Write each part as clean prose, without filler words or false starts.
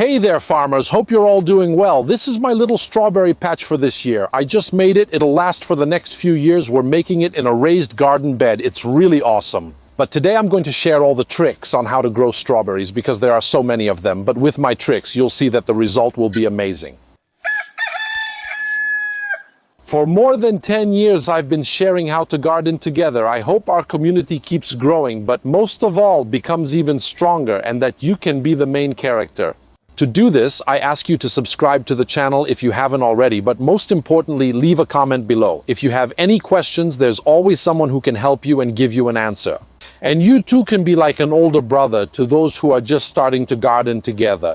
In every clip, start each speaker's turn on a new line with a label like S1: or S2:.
S1: Hey there, farmers. Hope you're all doing well. This is my little strawberry patch for this year. I just made it. It'll last for the next few years. We're making it in a raised garden bed. It's really awesome. But today I'm going to share all the tricks on how to grow strawberries because there are so many of them. But with my tricks, you'll see that the result will be amazing. For more than 10 years, I've been sharing how to garden together. I hope our community keeps growing, but most of all, becomes even stronger and that you can be the main character. To do this, I ask you to subscribe to the channel if you haven't already, but most importantly, leave a comment below. If you have any questions, there's always someone who can help you and give you an answer. And you too can be like an older brother to those who are just starting to garden together.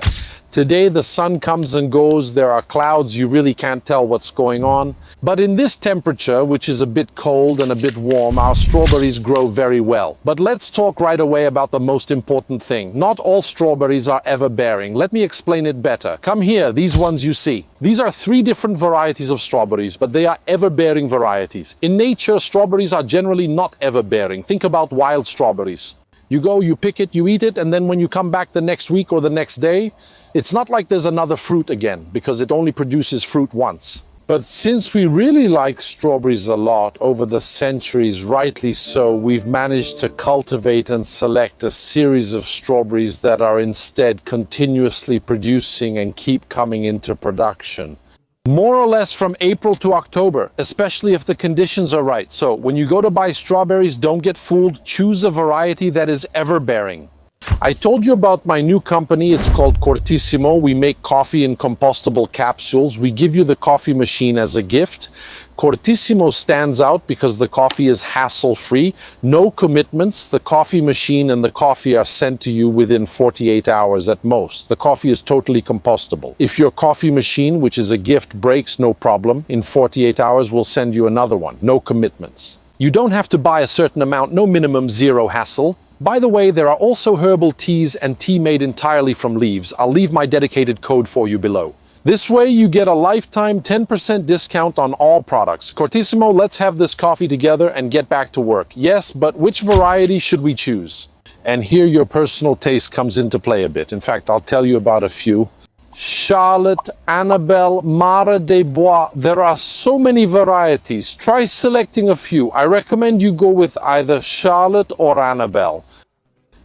S1: Today the sun comes and goes, there are clouds, you really can't tell what's going on. But in this temperature, which is a bit cold and a bit warm, our strawberries grow very well. But let's talk right away about the most important thing. Not all strawberries are everbearing. Let me explain it better. Come here, these ones you see. These are 3 different varieties of strawberries, but they are everbearing varieties. In nature, strawberries are generally not everbearing. Think about wild strawberries. You go, you pick it, you eat it, and then when you come back the next week or the next day, it's not like there's another fruit again, because it only produces fruit once. But since we really like strawberries a lot over the centuries, rightly so, we've managed to cultivate and select a series of strawberries that are instead continuously producing and keep coming into production. More or less from April to October, especially if the conditions are right. So when you go to buy strawberries, don't get fooled. Choose a variety that is everbearing. I told you about my new company. It's called Cortissimo. We make coffee in compostable capsules. We give you the coffee machine as a gift. Cortissimo stands out because the coffee is hassle-free, no commitments. The coffee machine and the coffee are sent to you within 48 hours at most. The coffee is totally compostable. If your coffee machine, which is a gift, breaks, no problem. In 48 hours, we'll send you another one. No commitments. You don't have to buy a certain amount, no minimum, zero hassle. By the way, there are also herbal teas and tea made entirely from leaves. I'll leave my dedicated code for you below. This way you get a lifetime 10% discount on all products. Cortissimo, let's have this coffee together and get back to work. Yes, but which variety should we choose? And here your personal taste comes into play a bit. In fact, I'll tell you about a few. Charlotte, Annabelle, Mare des Bois. There are so many varieties. Try selecting a few. I recommend you go with either Charlotte or Annabelle.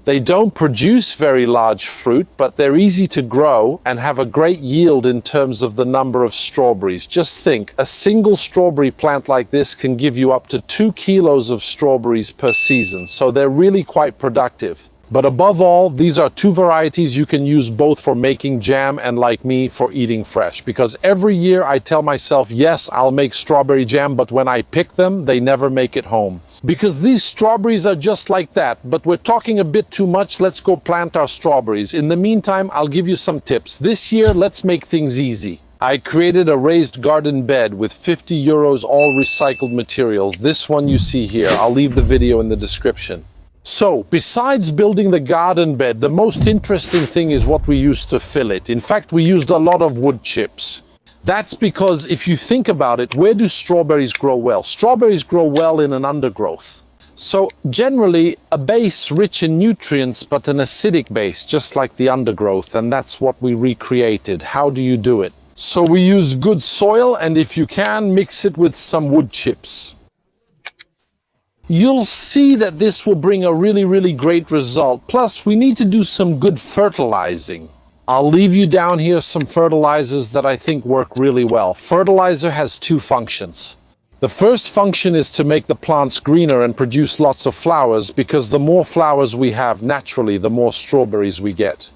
S1: They don't produce very large fruit, but they're easy to grow and have a great yield in terms of the number of strawberries. Just think, a single strawberry plant like this can give you up to 2 kilos of strawberries per season, so they're really quite productive. But above all, these are 2 varieties you can use both for making jam and, like me, for eating fresh. Because every year I tell myself, yes, I'll make strawberry jam, but when I pick them, they never make it home. Because these strawberries are just like that. But we're talking a bit too much. Let's go plant our strawberries. In the meantime, I'll give you some tips. This year, let's make things easy. I created a raised garden bed with 50 euros all recycled materials. This one you see here. I'll leave the video in the description. So, besides building the garden bed, the most interesting thing is what we use to fill it. In fact, we used a lot of wood chips. That's because if you think about it, where do strawberries grow well? Strawberries grow well in an undergrowth. So, generally, a base rich in nutrients, but an acidic base, just like the undergrowth, and that's what we recreated. How do you do it? So we use good soil, and if you can, mix it with some wood chips. You'll see that this will bring a really great result. Plus, we need to do some good fertilizing. I'll leave you down here some fertilizers that I think work really well. Fertilizer has 2 functions. The first function is to make the plants greener and produce lots of flowers, because the more flowers we have naturally, the more strawberries we get.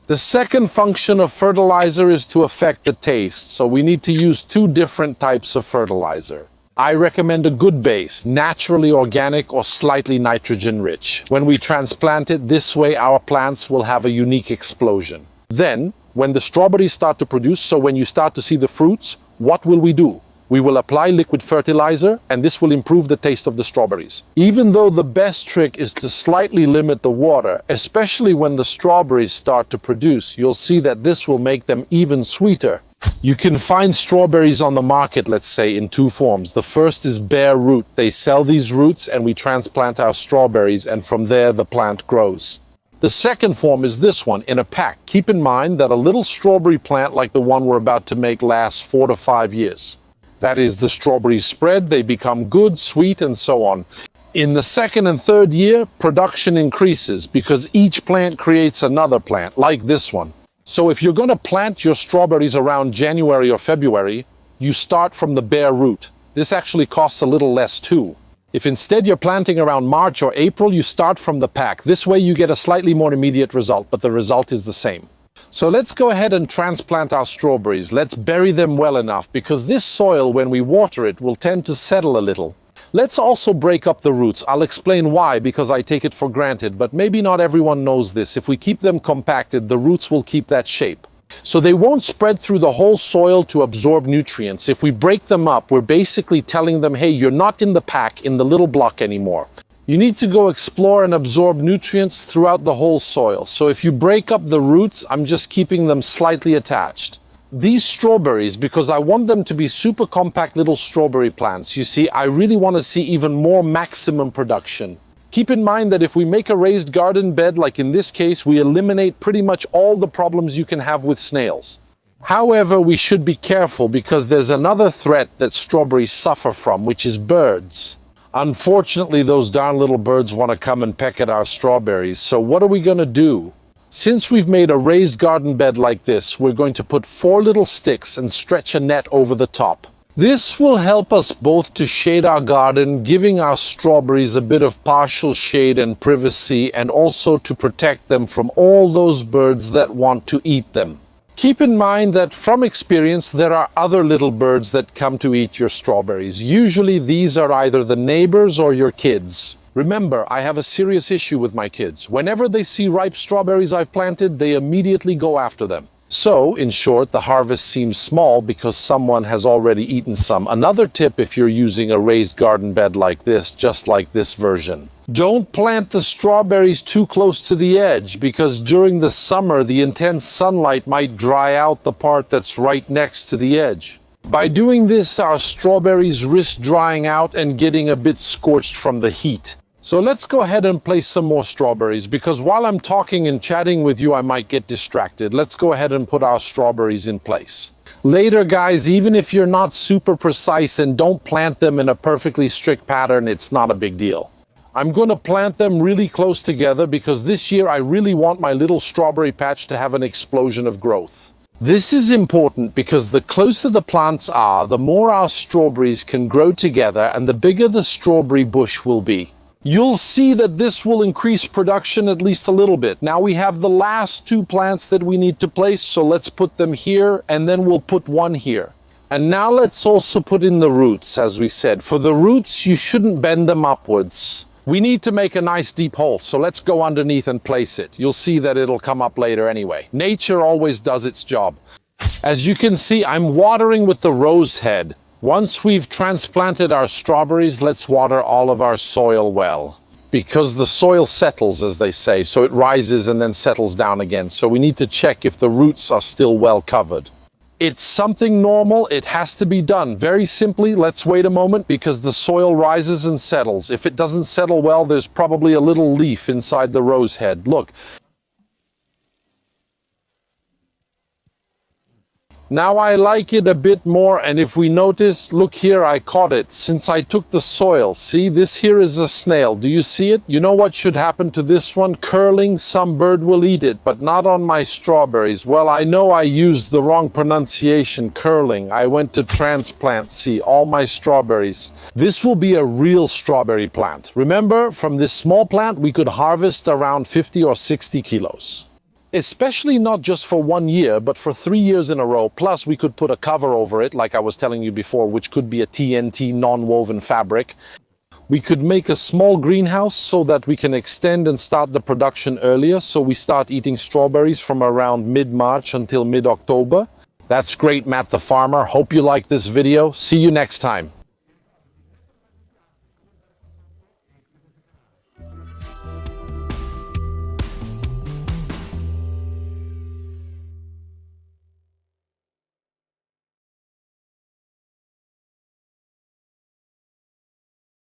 S1: The second function of fertilizer is to affect the taste, so we need to use 2 different types of fertilizer. I recommend a good base, naturally organic or slightly nitrogen rich. When we transplant it, this way our plants will have a unique explosion. Then, when the strawberries start to produce, so when you start to see the fruits, what will we do? We will apply liquid fertilizer, and this will improve the taste of the strawberries. Even though the best trick is to slightly limit the water, especially when the strawberries start to produce, you'll see that this will make them even sweeter. You can find strawberries on the market, let's say, in 2 forms. The first is bare root. They sell these roots and we transplant our strawberries, and from there the plant grows. The second form is this one, in a pack. Keep in mind that a little strawberry plant like the one we're about to make lasts 4 to 5 years. That is, the strawberries spread, they become good, sweet, and so on. In the second and third year, production increases because each plant creates another plant, like this one. So if you're going to plant your strawberries around January or February, you start from the bare root. This actually costs a little less too. If instead you're planting around March or April, you start from the pack. This way you get a slightly more immediate result, but the result is the same. So let's go ahead and transplant our strawberries. Let's bury them well enough, because this soil, when we water it, will tend to settle a little. Let's also break up the roots. I'll explain why, because I take it for granted, but maybe not everyone knows this. If we keep them compacted, the roots will keep that shape. So they won't spread through the whole soil to absorb nutrients. If we break them up, we're basically telling them, hey, you're not in the pack, in the little block anymore. You need to go explore and absorb nutrients throughout the whole soil. So if you break up the roots, I'm just keeping them slightly attached. These strawberries, because I want them to be super compact little strawberry plants, you see, I really want to see even more maximum production. Keep in mind that if we make a raised garden bed, like in this case, we eliminate pretty much all the problems you can have with snails. However, we should be careful because there's another threat that strawberries suffer from, which is birds. Unfortunately, those darn little birds want to come and peck at our strawberries. So what are we going to do? Since we've made a raised garden bed like this, we're going to put 4 little sticks and stretch a net over the top. This will help us both to shade our garden, giving our strawberries a bit of partial shade and privacy, and also to protect them from all those birds that want to eat them. Keep in mind that from experience, there are other little birds that come to eat your strawberries. Usually these are either the neighbors or your kids. Remember, I have a serious issue with my kids. Whenever they see ripe strawberries I've planted, they immediately go after them. So, in short, the harvest seems small because someone has already eaten some. Another tip if you're using a raised garden bed like this, just like this version. Don't plant the strawberries too close to the edge, because during the summer the intense sunlight might dry out the part that's right next to the edge. By doing this, our strawberries risk drying out and getting a bit scorched from the heat. So let's go ahead and place some more strawberries, because while I'm talking and chatting with you, I might get distracted. Let's go ahead and put our strawberries in place. Later, guys, even if you're not super precise and don't plant them in a perfectly strict pattern, it's not a big deal. I'm going to plant them really close together because this year I really want my little strawberry patch to have an explosion of growth. This is important because the closer the plants are, the more our strawberries can grow together and the bigger the strawberry bush will be. You'll see that this will increase production at least a little bit. Now we have the last 2 plants that we need to place, so let's put them here and then we'll put one here. And now let's also put in the roots, as we said. For the roots, you shouldn't bend them upwards. We need to make a nice deep hole, so let's go underneath and place it. You'll see that it'll come up later anyway. Nature always does its job. As you can see, I'm watering with the rose head. Once we've transplanted our strawberries, let's water all of our soil well. Because the soil settles, as they say, so it rises and then settles down again. So we need to check if the roots are still well covered. It's something normal. It has to be done. Very simply, let's wait a moment because the soil rises and settles. If it doesn't settle well, there's probably a little leaf inside the rose head. Look. Now I like it a bit more, and if we notice, look here, I caught it since I took the soil. See, this here is a snail. Do you see it? You know what should happen to this one? Curling. Some bird will eat it, but not on my strawberries. Well, I know I used the wrong pronunciation, curling. I went to transplant, see, all my strawberries. This will be a real strawberry plant. Remember, from this small plant, we could harvest around 50 or 60 kilos. Especially not just for 1 year, but for 3 years in a row. Plus, we could put a cover over it, like I was telling you before, which could be a TNT non-woven fabric. We could make a small greenhouse so that we can extend and start the production earlier, so we start eating strawberries from around mid-March until mid-October. That's great, Matt the farmer. Hope you like this video. See you next time.